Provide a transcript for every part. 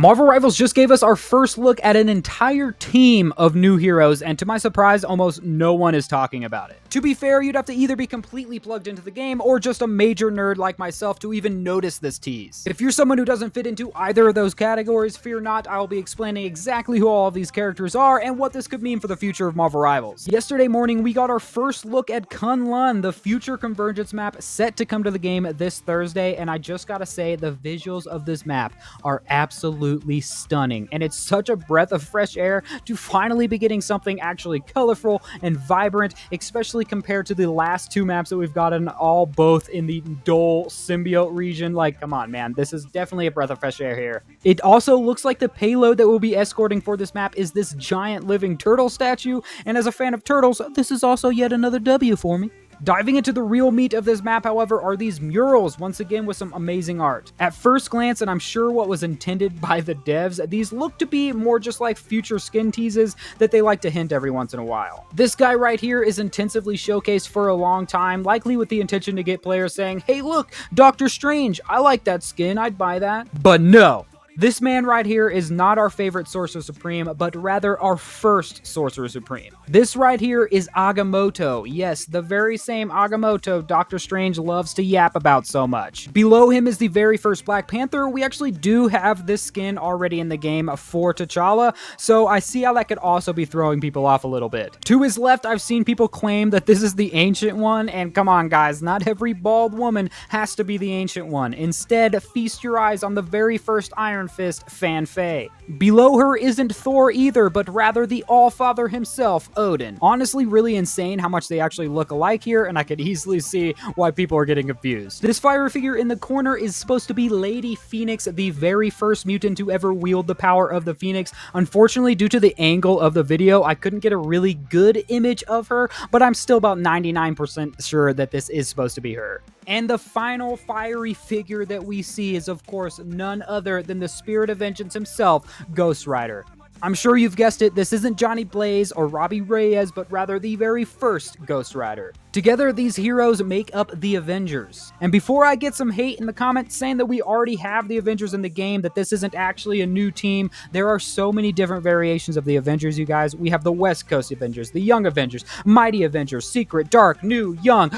Marvel Rivals just gave us our first look at an entire team of new heroes, and to my surprise, almost no one is talking about it. To be fair, you'd have to either be completely plugged into the game or just a major nerd like myself to even notice this tease. If you're someone who doesn't fit into either of those categories, fear not, I will be explaining exactly who all of these characters are and what this could mean for the future of Marvel Rivals. Yesterday morning, we got our first look at Kunlun, the future convergence map set to come to the game this Thursday, and I just gotta say, the visuals of this map are absolutely stunning, and it's such a breath of fresh air to finally be getting something actually colorful and vibrant, especially compared to the last two maps that we've gotten, all both in the dull symbiote region. Like, come on, man, this is definitely a breath of fresh air here. It also looks like the payload that we'll be escorting for this map is this giant living turtle statue, and as a fan of turtles, this is also yet another W for me. Diving into the real meat of this map, however, are these murals, once again with some amazing art. At first glance, and I'm sure what was intended by the devs, these look to be more just like future skin teases that they like to hint every once in a while. This guy right here is intensively showcased for a long time, likely with the intention to get players saying, hey look, Doctor Strange, I like that skin, I'd buy that. But no! This man right here is not our favorite Sorcerer Supreme, but rather our first Sorcerer Supreme. This right here is Agamotto. Yes, the very same Agamotto Doctor Strange loves to yap about so much. Below him is the very first Black Panther. We actually do have this skin already in the game for T'Challa, so I see how that could also be throwing people off a little bit. To his left, I've seen people claim that this is the Ancient One, and come on guys, not every bald woman has to be the Ancient One. Instead, feast your eyes on the very first Iron Fist, Fan Fei. Below her isn't Thor either, but rather the All-Father himself, Odin. Honestly, really insane how much they actually look alike here, and I could easily see why people are getting confused. This fire figure in the corner is supposed to be Lady Phoenix, the very first mutant to ever wield the power of the Phoenix. Unfortunately, due to the angle of the video, I couldn't get a really good image of her, but I'm still about 99% sure that this is supposed to be her. And the final fiery figure that we see is, of course, none other than the Spirit of Vengeance himself, Ghost Rider. I'm sure you've guessed it, this isn't Johnny Blaze or Robbie Reyes, but rather the very first Ghost Rider. Together, these heroes make up the Avengers. And before I get some hate in the comments saying that we already have the Avengers in the game, that this isn't actually a new team, there are so many different variations of the Avengers, you guys. We have the West Coast Avengers, the Young Avengers, Mighty Avengers, Secret, Dark, New, Young.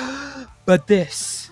But this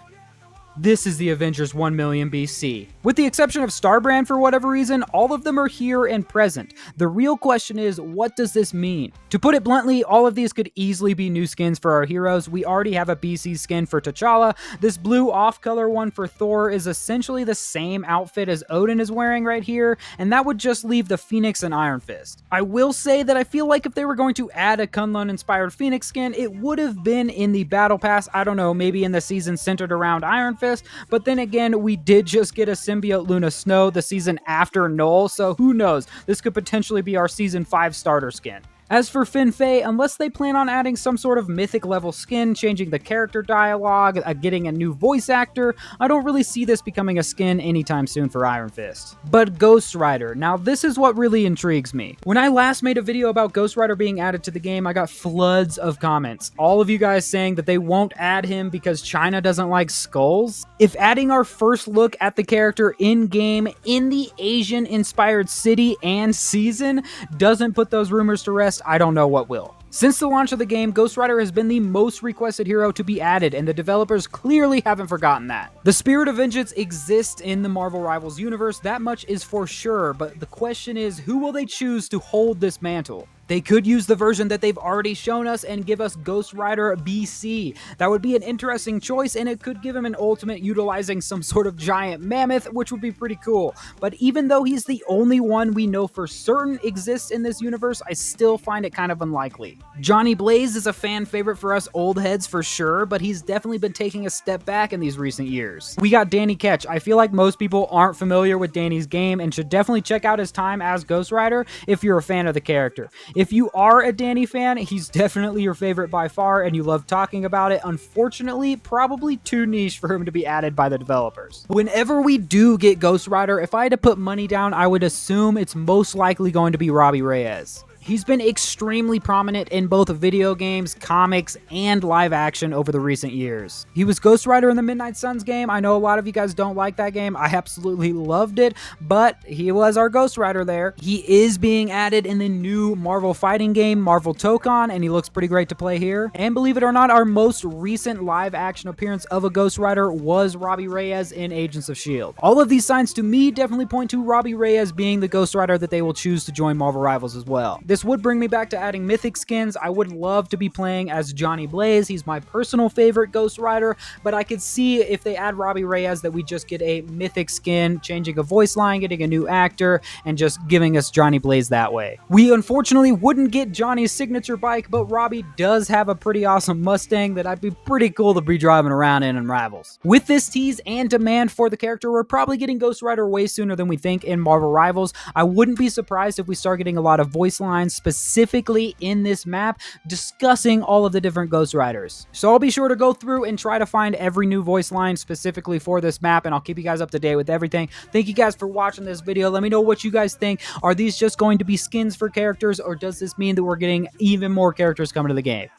is the Avengers 1 million BC. With the exception of Starbrand for whatever reason, all of them are here and present. The real question is, what does this mean? To put it bluntly, all of these could easily be new skins for our heroes. We already have a BC skin for T'Challa. This blue off-color one for Thor is essentially the same outfit as Odin is wearing right here, and that would just leave the Phoenix and Iron Fist. I will say that I feel like if they were going to add a Kunlun-inspired Phoenix skin, it would have been in the Battle Pass, I don't know, maybe in the season centered around Iron Fist. But then again, we did just get a symbiote Luna Snow the season after Null, so who knows, this could potentially be our season 5 starter skin. As for Fan Fei, unless they plan on adding some sort of mythic level skin, changing the character dialogue, getting a new voice actor, I don't really see this becoming a skin anytime soon for Iron Fist. But Ghost Rider, now this is what really intrigues me. When I last made a video about Ghost Rider being added to the game, I got floods of comments. All of you guys saying that they won't add him because China doesn't like skulls. If adding our first look at the character in-game in the Asian-inspired city and season doesn't put those rumors to rest, I don't know what will. Since the launch of the game, Ghost Rider has been the most requested hero to be added, and the developers clearly haven't forgotten that. The Spirit of Vengeance exists in the Marvel Rivals universe, that much is for sure, but the question is, who will they choose to hold this mantle? They could use the version that they've already shown us and give us Ghost Rider BC. That would be an interesting choice, and it could give him an ultimate utilizing some sort of giant mammoth, which would be pretty cool. But even though he's the only one we know for certain exists in this universe, I still find it kind of unlikely. Johnny Blaze is a fan favorite for us old heads for sure, but he's definitely been taking a step back in these recent years. We got Danny Ketch. I feel like most people aren't familiar with Danny's game and should definitely check out his time as Ghost Rider if you're a fan of the character. If you are a Danny fan, he's definitely your favorite by far and you love talking about it. Unfortunately, probably too niche for him to be added by the developers. Whenever we do get Ghost Rider, if I had to put money down, I would assume it's most likely going to be Robbie Reyes. He's been extremely prominent in both video games, comics, and live action over the recent years. He was Ghost Rider in the Midnight Suns game. I know a lot of you guys don't like that game. I absolutely loved it, but he was our Ghost Rider there. He is being added in the new Marvel fighting game, Marvel Tokon, and he looks pretty great to play here. And believe it or not, our most recent live action appearance of a Ghost Rider was Robbie Reyes in Agents of S.H.I.E.L.D. All of these signs to me definitely point to Robbie Reyes being the Ghost Rider that they will choose to join Marvel Rivals as well. This would bring me back to adding mythic skins. I would love to be playing as Johnny Blaze. He's my personal favorite Ghost Rider, but I could see if they add Robbie Reyes that we just get a mythic skin, changing a voice line, getting a new actor, and just giving us Johnny Blaze that way. We unfortunately wouldn't get Johnny's signature bike, but Robbie does have a pretty awesome Mustang that I'd be pretty cool to be driving around in Rivals. With this tease and demand for the character, we're probably getting Ghost Rider way sooner than we think in Marvel Rivals. I wouldn't be surprised if we start getting a lot of voice lines specifically in this map discussing all of the different Ghost Riders. So I'll be sure to go through and try to find every new voice line specifically for this map, and I'll keep you guys up to date with everything. Thank you guys for watching this video. Let me know what you guys think. Are these just going to be skins for characters, or does this mean that we're getting even more characters coming to the game?